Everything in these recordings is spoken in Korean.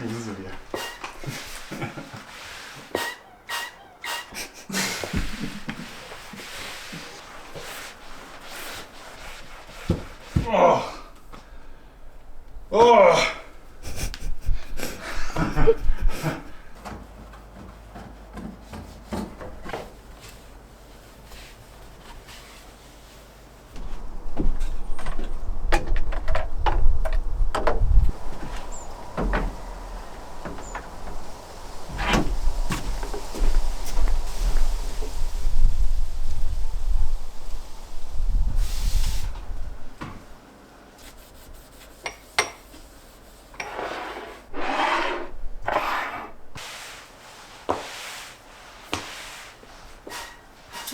이게 무슨 소리야?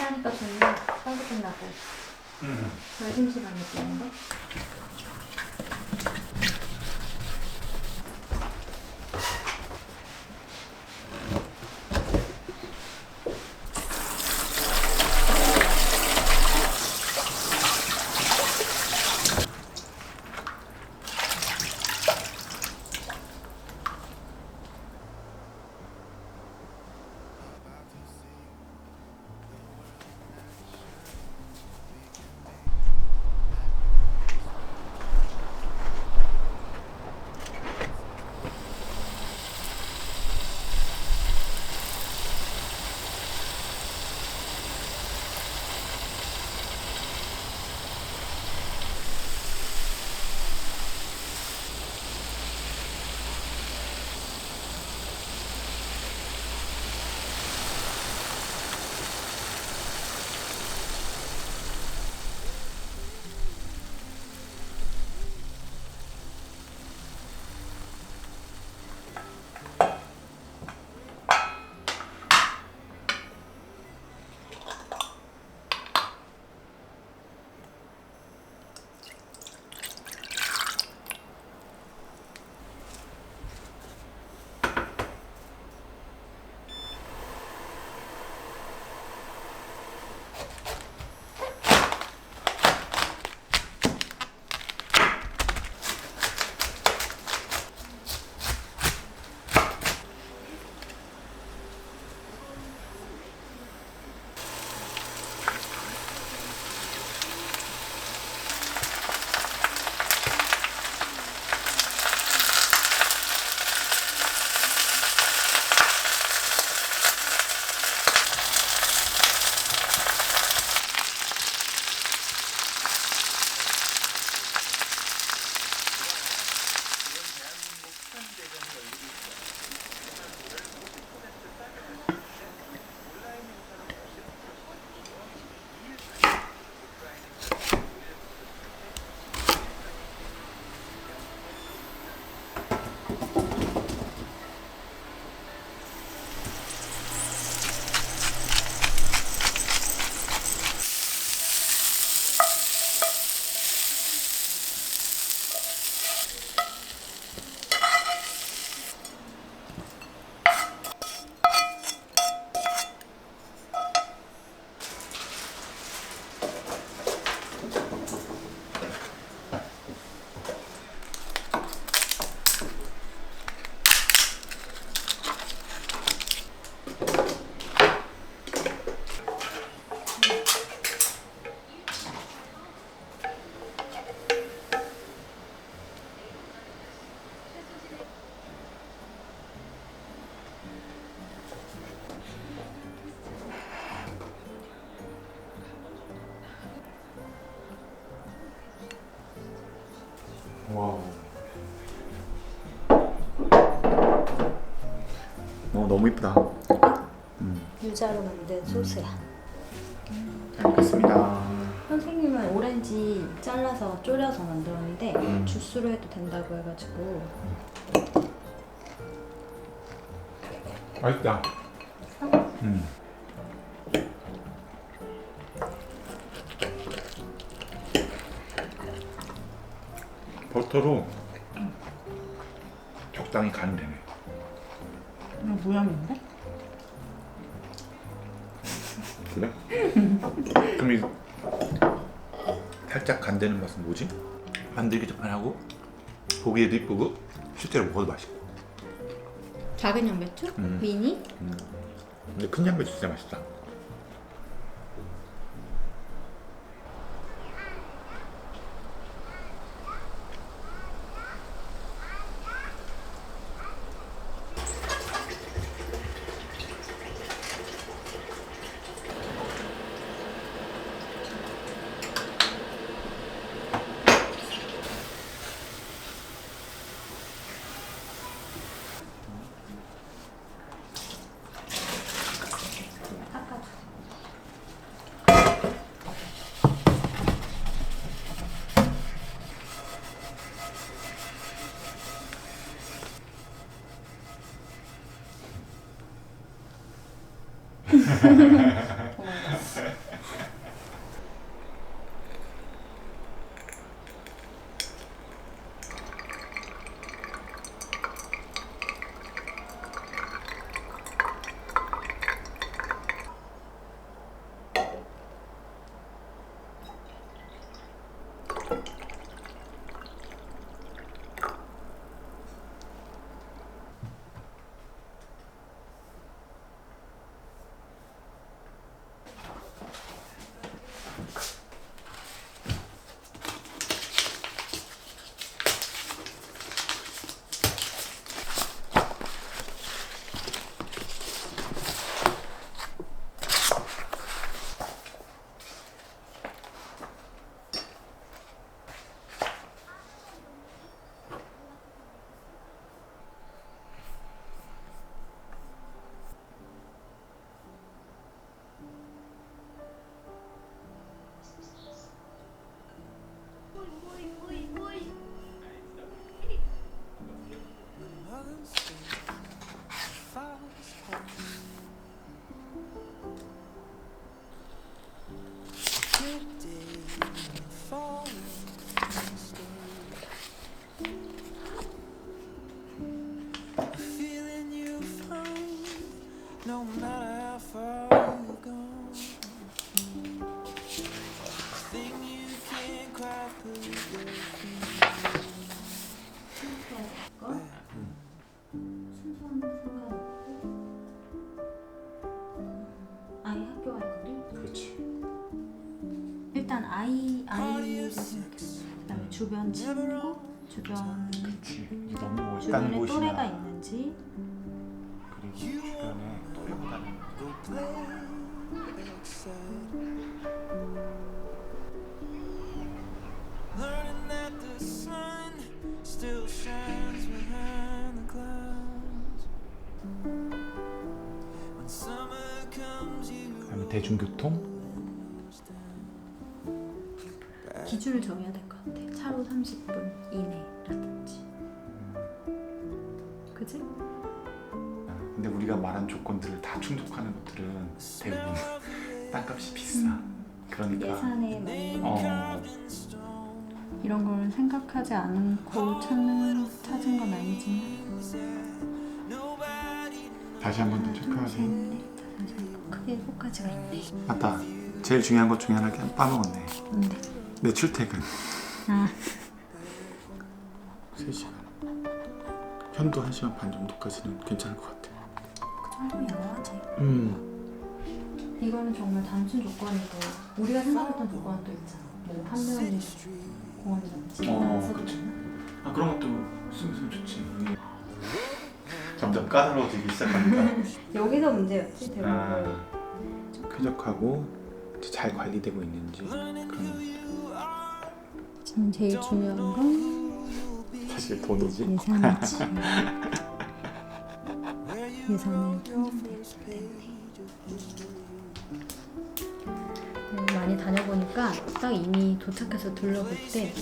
하니까 좋네. 빨리 끝나고. 점심시간에 뛰는데? 너무 이쁘다. 유자로 만든 소스야. 잘 먹겠습니다. 선생님은 오렌지 잘라서 졸여서 만들었는데 주스로 해도 된다고 해가지고. 맛있다. 버터로 적당히 간이 되네. 모양인데? 그래? 그럼 이 살짝 간되는 맛은 뭐지? 만들기도 편하고 보기에도 이쁘고 실제로 먹어도 맛있고. 작은 양배추? 미니? 근데 큰 양배추 진짜 맛있다. No matter how far you've gone, thing you can't quite put your feet. 순서는 상관없고 아이 학교 갈 거리? 그렇지. 일단 아이를 생각했어. 그다음에 주변 친구, 주변 그렇지. 너무 주변에 일단 또래가 곳이나 있는지. 그리고 주변에 또래보다는 Go play outside, learning that the sun still shines behind the clouds. When summer comes, you 그다음에 대중교통. 기준을 정해야 될 것 같아. 차로 30분 이내라든지. 그지? 근데 우리가 말한 조건들을 다 충족하는 것들은 대부분 땅값이 비싸. 그러니까 예산에 맞는 어, 이런 걸 생각하지 않고 찾은 건 아니지만. 다시 한 번 더 체크하세요. 크게 7가지가 있네. 맞다. 제일 중요한 것 중에 하나 빠먹었네. 근데 내 출퇴근. 아 3시간. 편도 1시간 반 정도까지는 괜찮을 것 같아. 그 정도면 양호하지. 이거는 정말 단순 조건이고 우리가 생각했던 조건은 또 있잖아. 뭐 한 명이 공원이라든지 그렇지. 아 그런 것도 쓰면 좋지. 점점 까다로워지기 시작합니다. 여기서 문제였지 대부분. 쾌적하고 잘 관리되고 있는지 그런. 지금 제일 중요한 건 사실 돈이지. 예산이지. where you 예산을 편성되었기 때문에 많이 다녀보니까 딱 이미 도착해서 둘러볼 때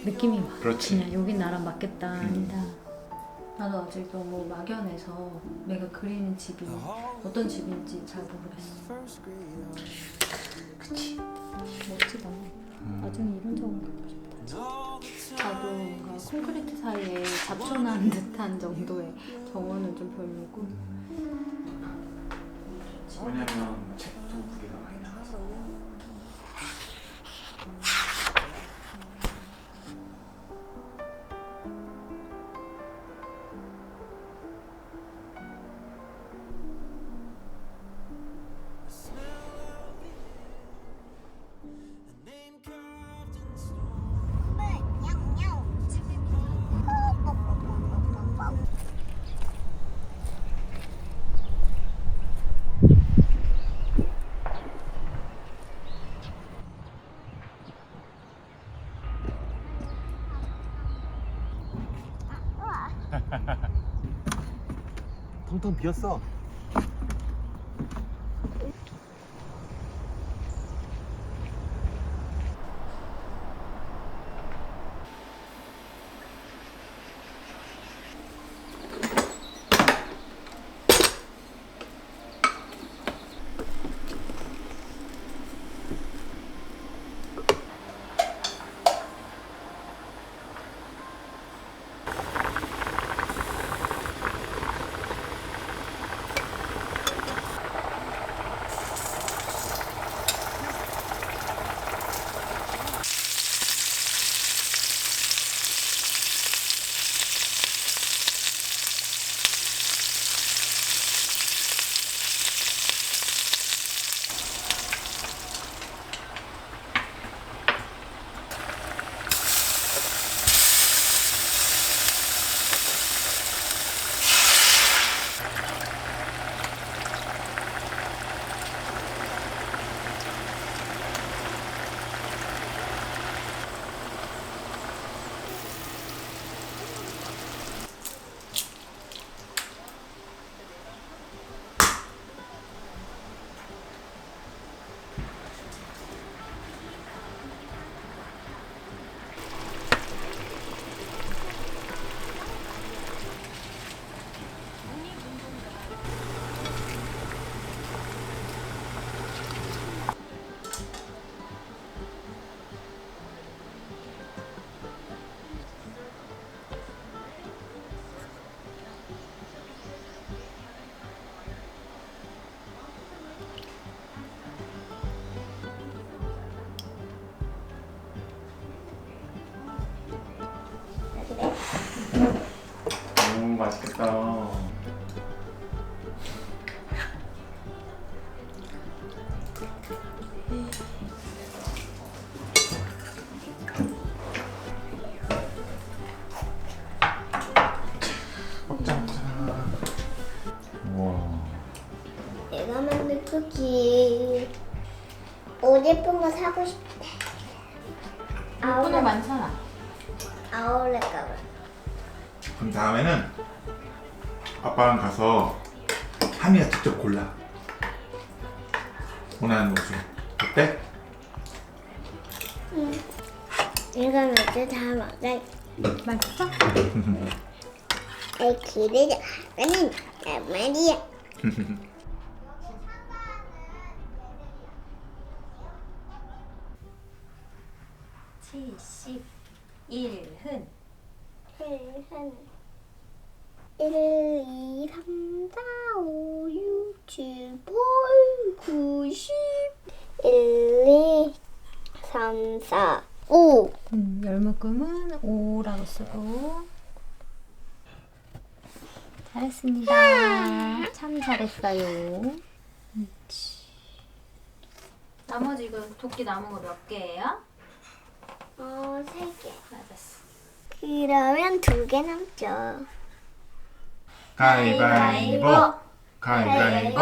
느낌이 와. 그렇지. 그냥 여긴 나랑 맞겠다. 아니다. 나도 아직 너무 막연해서 내가 그리는 집이 어떤 집인지 잘 모르겠어. 그치. 멋지다. 나중에 이런 정원 갖고 싶다. 나도 뭔가 콘크리트 사이에 잡초난 듯한 정도의 정원은 좀 별로고. 왜냐면 책도 무게가 많이 나가서. 텅텅 비었어. 맛있겠다. 먹자 먹자. 우와. 내가 만든 쿠키 옷 예쁜 거 사고 싶대. 예쁜 거 많잖아. 아울렛 가봐. 그럼 다음에는 아빠랑 가서 하미가 직접 골라. 원하는 옷을. 어때? 이거 먼저 다 먹어. 맛있어? 내 기대가 하는 말이야. 71흔 1, 2, 3, 4, 5, 6, 7, 8, 9, 10 1, 2, 3, 4, 5 열묶음은 5라고 쓰고. 잘했습니다. 참 잘했어요. 나머지 이거 도끼 남은 거 몇 개예요? 3개. 맞았어. 그러면 2개 남죠. 가위바위보. 가위바위보. 가위바위보.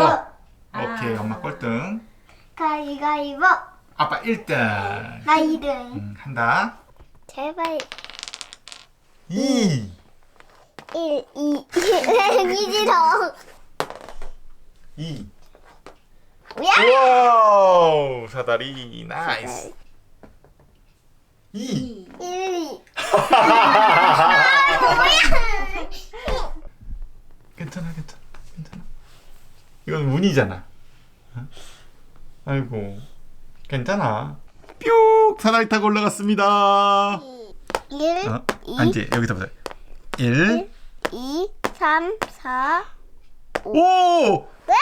오케이, 엄마 꼴등. 가위가위보. 아빠 1등. 나 2등. 한다. 제발 2. 1, 2. 이지롱. 2. 야! 와우, 사다리 나이스. 2. 1, 2. 괜찮아. 이건 운이잖아. 어? 아이고, 괜찮아. 뿅, 사다리 타고 올라갔습니다. 1, 어? 2, 아니지, 여기다 보자. 1, 2, 3, 4, 5. 오! 와!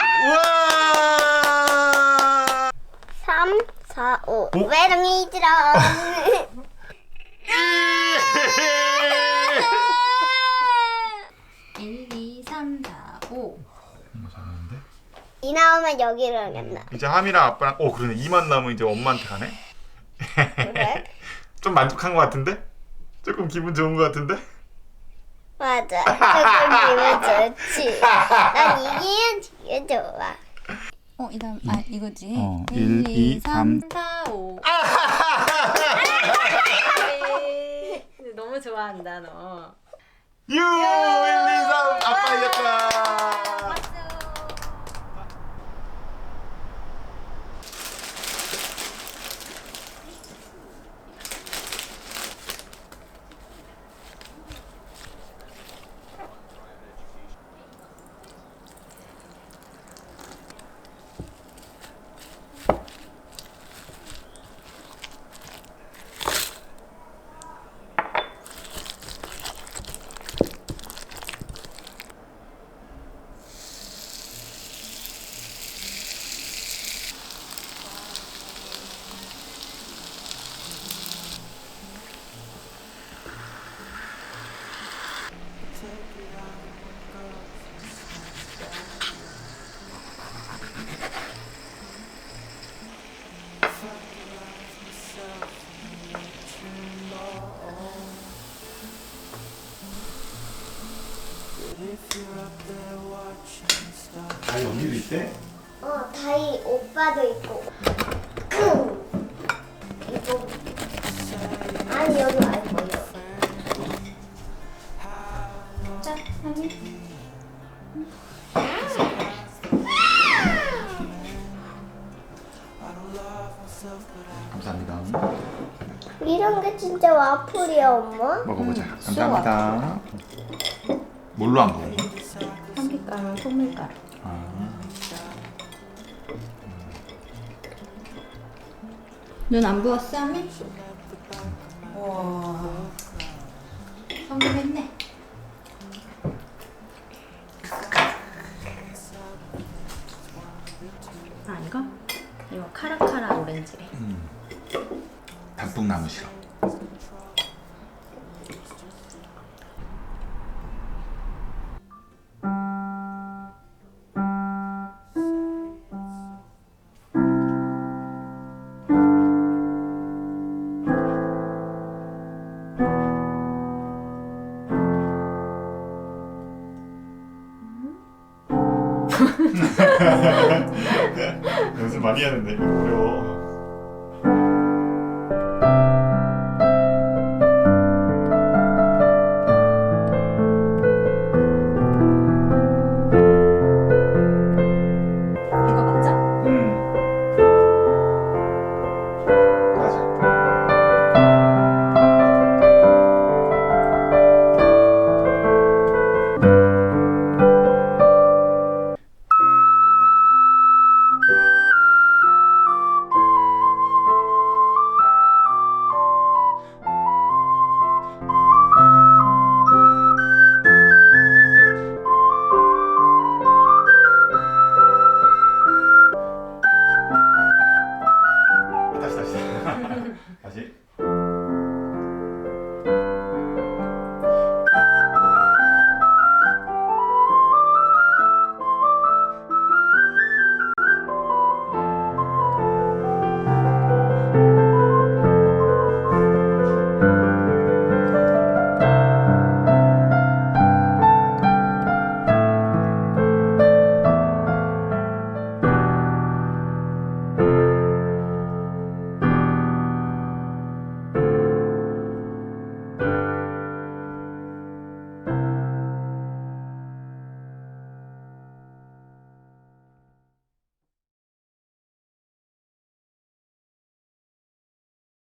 3, 4, 5. 오? 외롱이지롱. 1, 2, 3, 4, 5. 잘하는데? 이 나오면 여기로 오겠나? 이제 함이랑 아빠랑 그러네. 2만 남으면 이제 엄마한테 가네. 그래? 좀 만족한 것 같은데? 조금 기분 좋은 것 같은데? 맞아. 조금 기분 좋지. 난 이게 좋아. 이 다음, 이거지. 1, 2, 3. 4, 5. 너무 좋아한다, 너. 1, 2, 3. 아빠 이겼다. 아, 여기도 있대? 다이 오빠도 있고. 이거. 아니, 여기 말고요. 자, 하미. 감사합니다. 이런 게 진짜 와플이야, 엄마? 먹어보자. 감사합니다. 뭘로 안 먹어? 참기가루, 소밀가루. 눈 안 부었어, 하미? 와. 성공했네. 이거 카라카라 오렌지래. 단풍나무 시럽. 연습 많이 하는데 이거 어려워.